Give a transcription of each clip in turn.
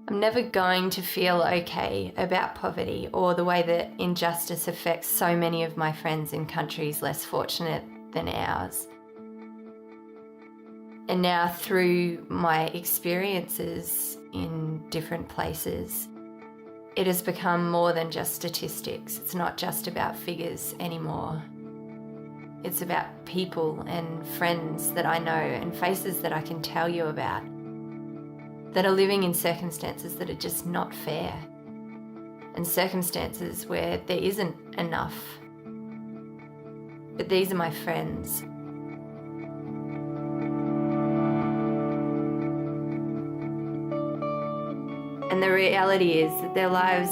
I'm never going to feel okay about poverty or the way that injustice affects so many of my friends in countries less fortunate than ours. And now, through my experiences in different places, it has become more than just statistics. It's not just about figures anymore. It's about people and friends that I know and faces that I can tell you about that are living in circumstances that are just not fair, and circumstances where there isn't enough. But these are my friends. And the reality is that their lives,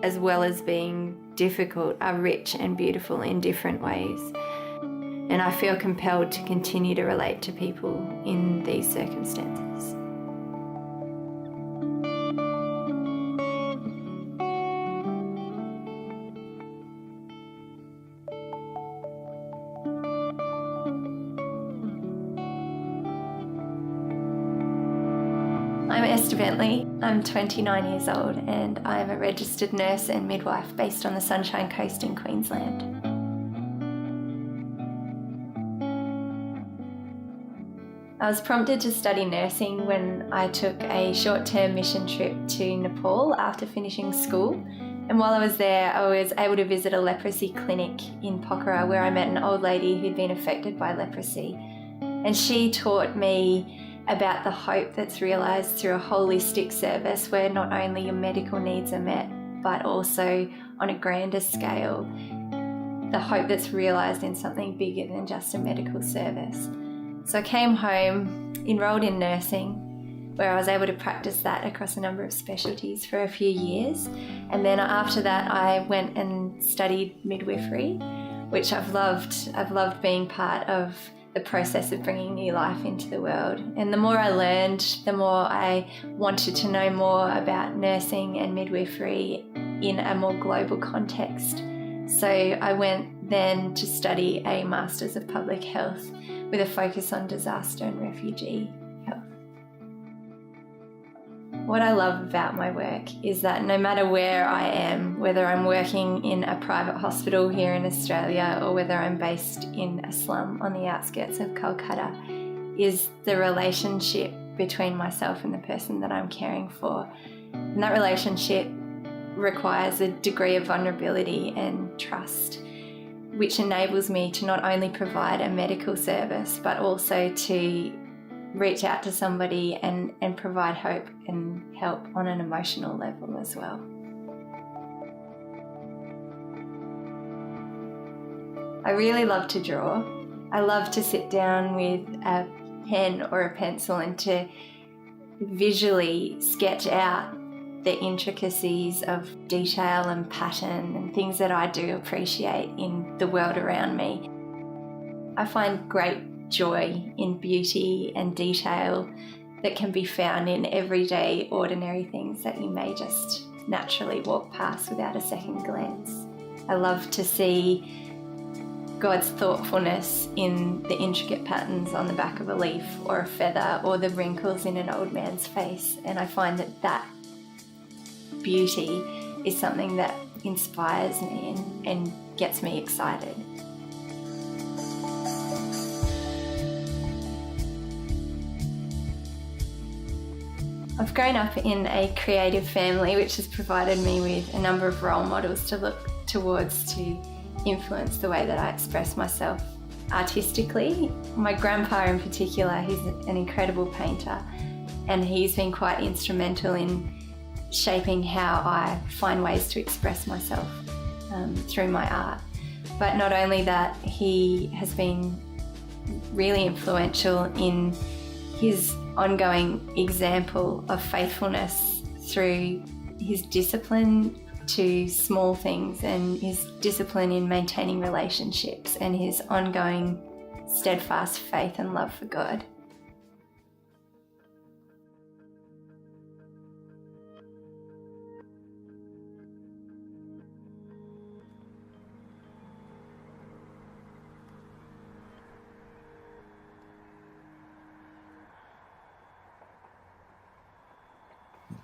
as well as being difficult, are rich and beautiful in different ways. And I feel compelled to continue to relate to people in these circumstances. I'm Esther Bentley. I'm 29 years old and I'm a registered nurse and midwife based on the Sunshine Coast in Queensland. I was prompted to study nursing when I took a short-term mission trip to Nepal after finishing school. And while I was there, I was able to visit a leprosy clinic in Pokhara where I met an old lady who'd been affected by leprosy. And she taught me about the hope that's realised through a holistic service where not only your medical needs are met, but also on a grander scale, the hope that's realised in something bigger than just a medical service. So I came home, enrolled in nursing, where I was able to practice that across a number of specialties for a few years. And then after that, I went and studied midwifery, which I've loved. I've loved being part of the process of bringing new life into the world. And the more I learned, the more I wanted to know more about nursing and midwifery in a more global context. So I went then to study a Masters of Public Health with a focus on disaster and refugee health. What I love about my work is that no matter where I am, whether I'm working in a private hospital here in Australia or whether I'm based in a slum on the outskirts of Calcutta, is the relationship between myself and the person that I'm caring for. And that relationship requires a degree of vulnerability and trust, which enables me to not only provide a medical service, but also to reach out to somebody and provide hope and help on an emotional level as well. I really love to draw. I love to sit down with a pen or a pencil and to visually sketch out the intricacies of detail and pattern and things that I do appreciate in the world around me. I find great joy in beauty and detail that can be found in everyday, ordinary things that you may just naturally walk past without a second glance. I love to see God's thoughtfulness in the intricate patterns on the back of a leaf or a feather or the wrinkles in an old man's face, and I find that beauty is something that inspires me and gets me excited. I've grown up in a creative family which has provided me with a number of role models to look towards to influence the way that I express myself artistically. My grandpa in particular, he's an incredible painter, and he's been quite instrumental in shaping how I find ways to express myself through my art. But not only that, he has been really influential in his ongoing example of faithfulness through his discipline to small things and his discipline in maintaining relationships and his ongoing steadfast faith and love for God.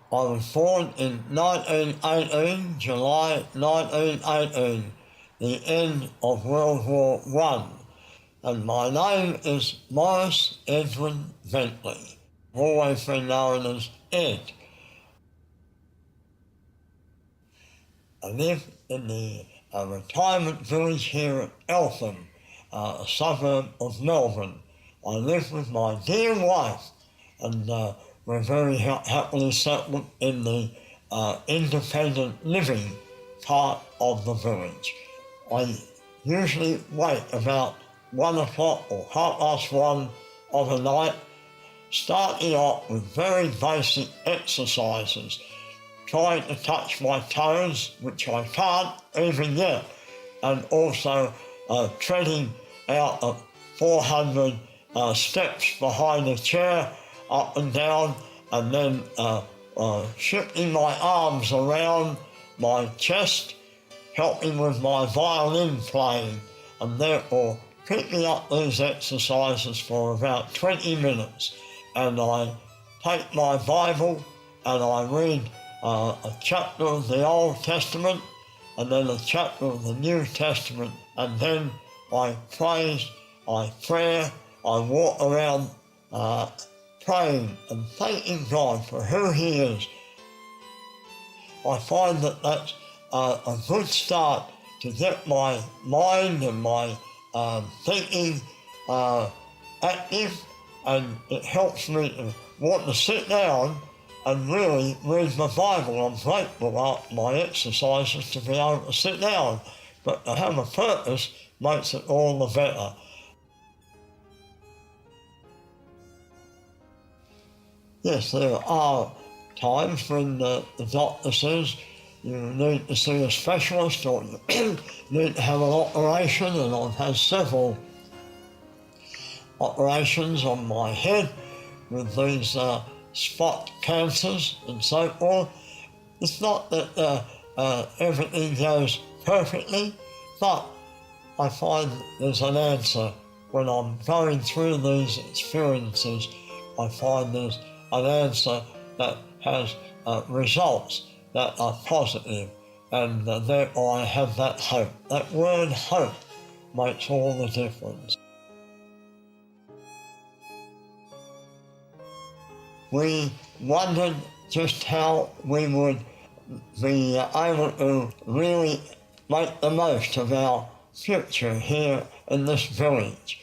I was born in 1918, July 1918, the end of World War I, and my name is Morris Edwin Bentley. I've always been known as Ed. I live in the retirement village here at Eltham, a suburb of Melbourne. I live with my dear wife, and we're very happily settled in the independent living part of the village. I usually wake about 1 o'clock or 1:30 of the night, starting off with very basic exercises, trying to touch my toes, which I can't even yet, and also treading out at 400 steps behind a chair, up and down, and then shifting my arms around my chest, helping with my violin playing, and therefore picking up these exercises for about 20 minutes. And I take my Bible and I read a chapter of the Old Testament and then a chapter of the New Testament, and then I praise, I pray, I walk around praying and thanking God for who He is. I find that that's a good start to get my mind and my thinking active, and it helps me to want to sit down and really read my Bible. I'm grateful for my exercises to be able to sit down, but to have a purpose makes it all the better. Yes, there are times when the doctor says you need to see a specialist or you need to have an operation, and I've had several operations on my head with these spot cancers and so forth. It's not that everything goes perfectly, but I find there's an answer. When I'm going through these experiences, I find there's an answer that has results that are positive, and therefore I have that hope. That word hope makes all the difference. We wondered just how we would be able to really make the most of our future here in this village.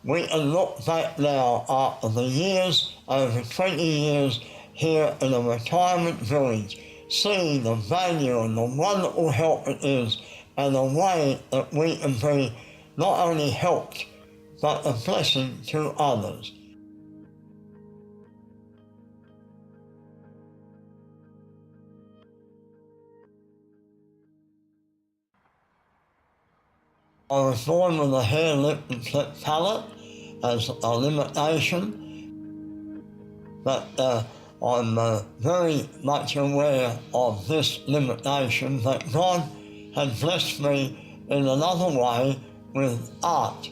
We can look back now after the years, over 20 years here in a retirement village, see the value and the wonderful help it is, and the way that we can be not only helped, but a blessing to others. I was born with a hair, lip and cleft palate as a limitation, but I'm very much aware of this limitation, that God had blessed me in another way with art.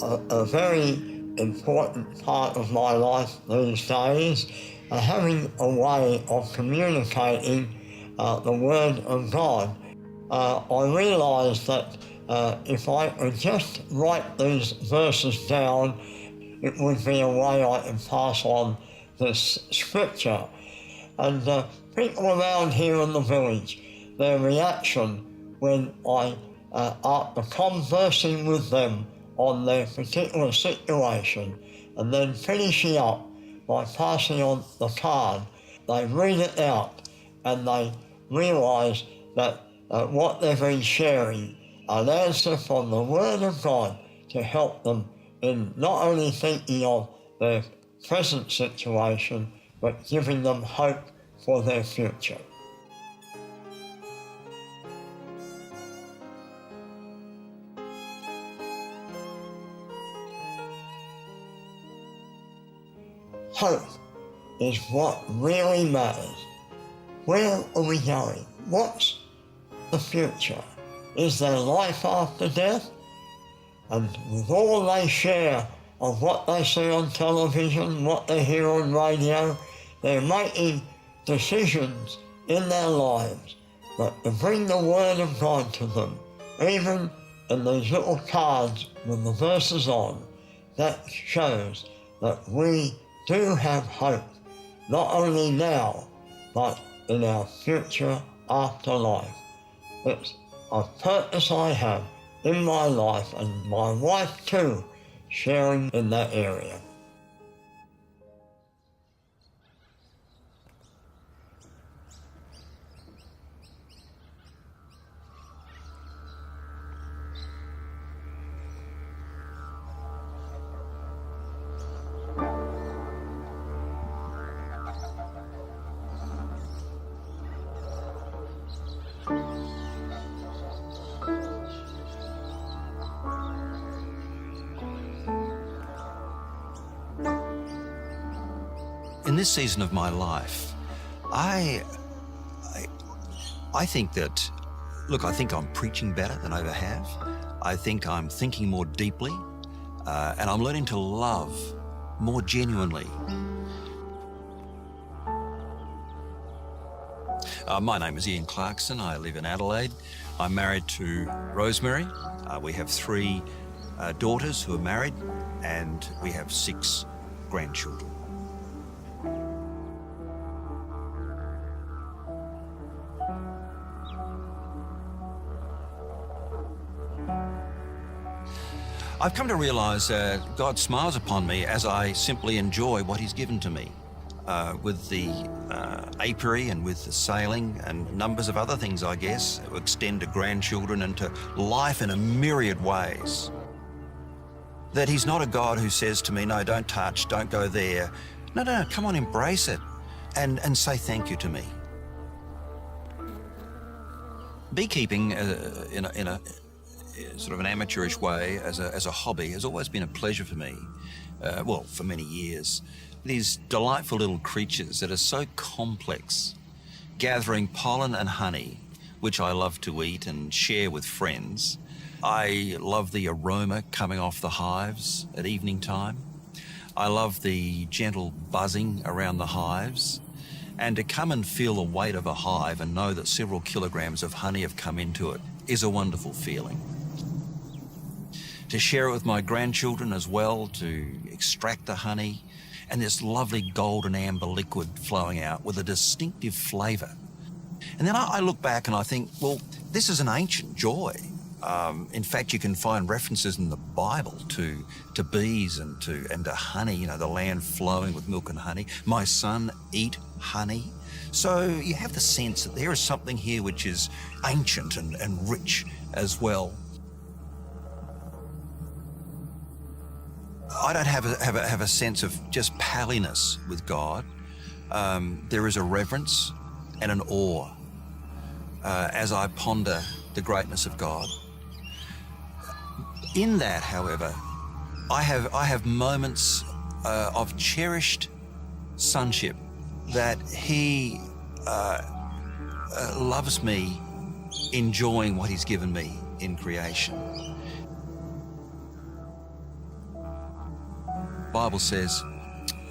A very important part of my life these days, having a way of communicating the Word of God. I realised that if I could just write these verses down, it would be a way I can pass on this scripture. And people around here in the village, their reaction when I, after conversing with them on their particular situation, and then finishing up by passing on the card, they read it out and they realise that what they've been sharing, an answer from the Word of God to help them in not only thinking of their present situation, but giving them hope for their future. Hope is what really matters. Where are we going? What's the future? Is there life after death? And with all they share of what they see on television, what they hear on radio. They're making decisions in their lives that to bring the Word of God to them, even in these little cards with the verses on, that shows that we do have hope, not only now, but in our future afterlife. It's a purpose I have in my life, and my wife too, sharing in that area. In this season of my life, I think that, look, I think I'm preaching better than I ever have. I think I'm thinking more deeply, and I'm learning to love more genuinely. My name is Ian Clarkson. I live in Adelaide. I'm married to Rosemary. We have 3 daughters who are married, and we have 6 grandchildren. I've come to realise that God smiles upon me as I simply enjoy what He's given to me. With the apiary and with the sailing and numbers of other things, I guess, that extend to grandchildren and to life in a myriad ways. That He's not a God who says to me, no, don't touch, don't go there. No, come on, embrace it and say thank you to me. Beekeeping in a sort of an amateurish way as a hobby has always been a pleasure for me, for many years. These delightful little creatures that are so complex, gathering pollen and honey, which I love to eat and share with friends. I love the aroma coming off the hives at evening time. I love the gentle buzzing around the hives. And to come and feel the weight of a hive and know that several kilograms of honey have come into it is a wonderful feeling. To share it with my grandchildren as well, to extract the honey, and this lovely golden amber liquid flowing out with a distinctive flavour. And then I look back and I think, well, this is an ancient joy. In fact, you can find references in the Bible to bees and to honey, the land flowing with milk and honey. My son, eat honey. So you have the sense that there is something here which is ancient and rich as well. I don't have a sense of just palliness with God. There is a reverence and an awe as I ponder the greatness of God. In that, however, I have moments of cherished sonship, that He loves me, enjoying what He's given me in creation. The Bible says,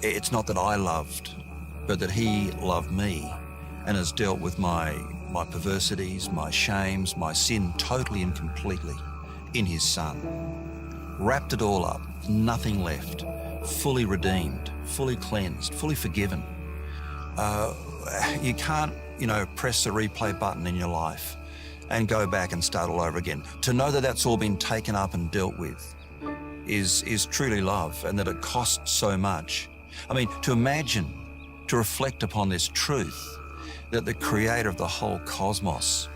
it's not that I loved, but that He loved me and has dealt with my perversities, my shames, my sin totally and completely in His Son. Wrapped it all up, nothing left, fully redeemed, fully cleansed, fully forgiven. You can't, press the replay button in your life and go back and start all over again. To know that that's all been taken up and dealt with is truly love, and that it costs so much. I mean, to imagine, to reflect upon this truth, that the creator of the whole cosmos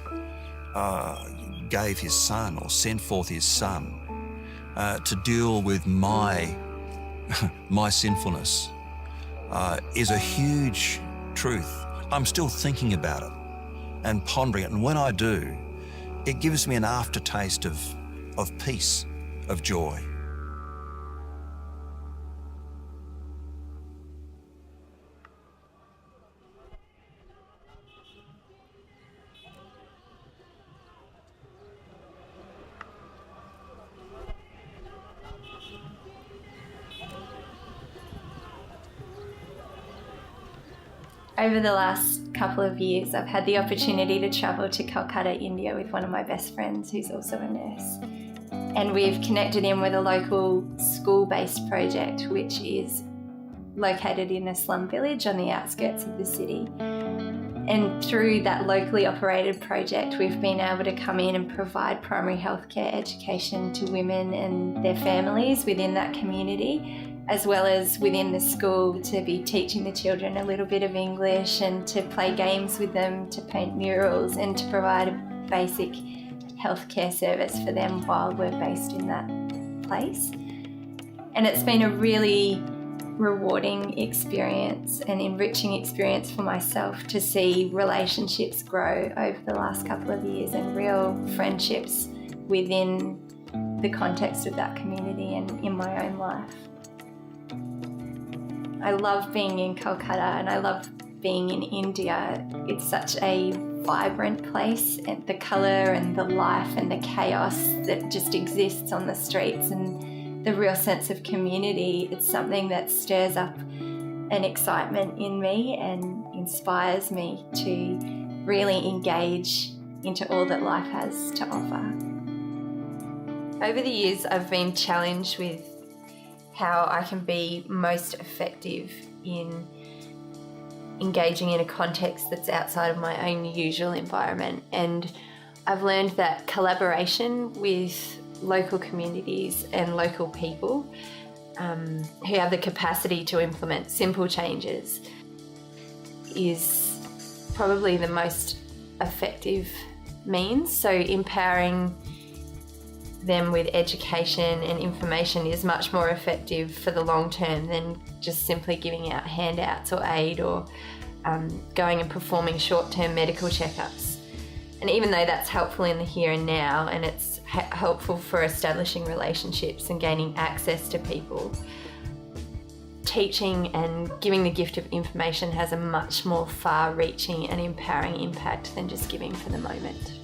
gave His Son, or sent forth His Son to deal with my sinfulness is a huge truth. I'm still thinking about it and pondering it, and when I do, it gives me an aftertaste of peace, of joy. Over the last couple of years, I've had the opportunity to travel to Calcutta, India with one of my best friends who's also a nurse. And we've connected in with a local school-based project which is located in a slum village on the outskirts of the city. And through that locally operated project, we've been able to come in and provide primary healthcare education to women and their families within that community, as well as within the school, to be teaching the children a little bit of English and to play games with them, to paint murals and to provide a basic healthcare service for them while we're based in that place. And it's been a really rewarding experience and enriching experience for myself to see relationships grow over the last couple of years and real friendships within the context of that community and in my own life. I love being in Calcutta and I love being in India. It's such a vibrant place, and the colour and the life and the chaos that just exists on the streets and the real sense of community. It's something that stirs up an excitement in me and inspires me to really engage into all that life has to offer. Over the years, I've been challenged with how I can be most effective in engaging in a context that's outside of my own usual environment. And I've learned that collaboration with local communities and local people who have the capacity to implement simple changes is probably the most effective means. So empowering them with education and information is much more effective for the long term than just simply giving out handouts or aid or going and performing short-term medical checkups. And even though that's helpful in the here and now and it's helpful for establishing relationships and gaining access to people, teaching and giving the gift of information has a much more far-reaching and empowering impact than just giving for the moment.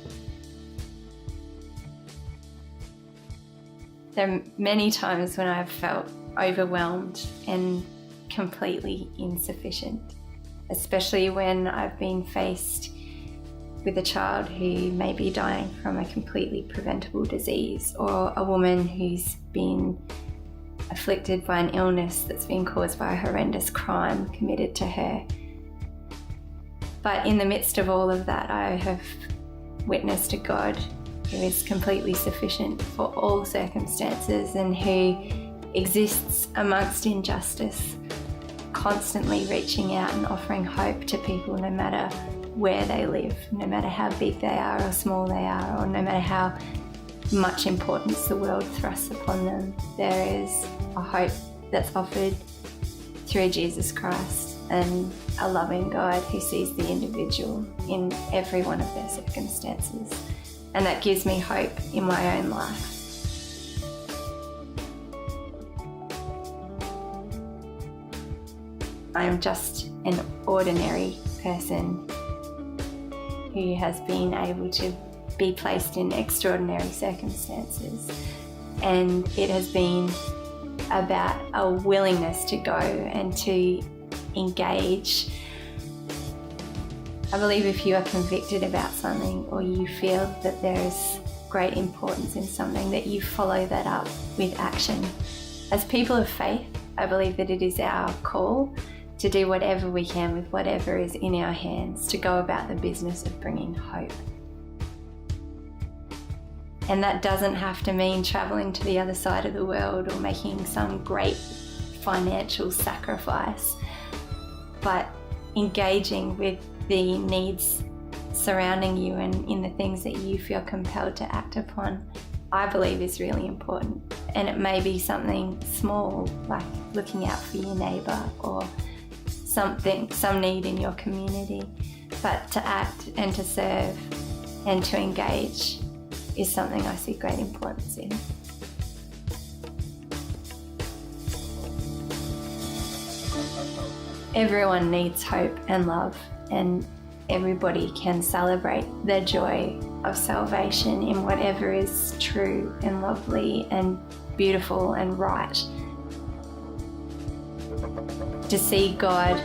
There are many times when I've felt overwhelmed and completely insufficient, especially when I've been faced with a child who may be dying from a completely preventable disease, or a woman who's been afflicted by an illness that's been caused by a horrendous crime committed to her. But in the midst of all of that, I have witnessed a God who is completely sufficient for all circumstances and who exists amongst injustice, constantly reaching out and offering hope to people no matter where they live, no matter how big they are or small they are, or no matter how much importance the world thrusts upon them. There is a hope that's offered through Jesus Christ and a loving God who sees the individual in every one of their circumstances. And that gives me hope in my own life. I am just an ordinary person who has been able to be placed in extraordinary circumstances. And it has been about a willingness to go and to engage. I believe if you are convicted about something or you feel that there is great importance in something, that you follow that up with action. As people of faith, I believe that it is our call to do whatever we can with whatever is in our hands to go about the business of bringing hope. And that doesn't have to mean travelling to the other side of the world or making some great financial sacrifice, but engaging with the needs surrounding you and in the things that you feel compelled to act upon, I believe is really important. And it may be something small, like looking out for your neighbour or some need in your community, but to act and to serve and to engage is something I see great importance in. Everyone needs hope and love, and everybody can celebrate the joy of salvation in whatever is true and lovely and beautiful and right. To see God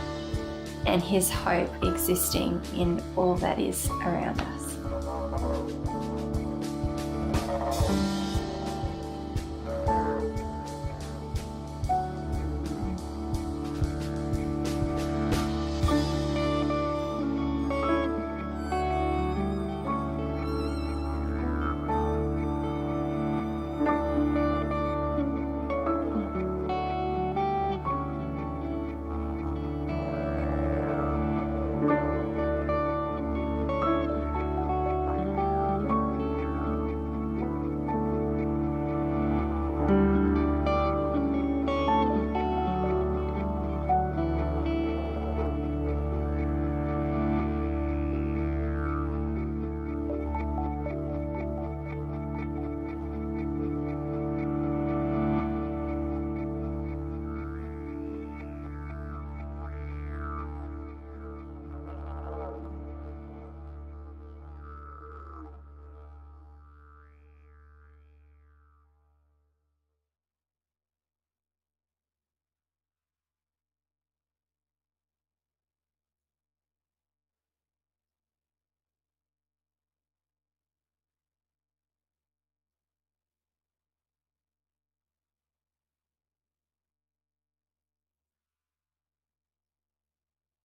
and His hope existing in all that is around us.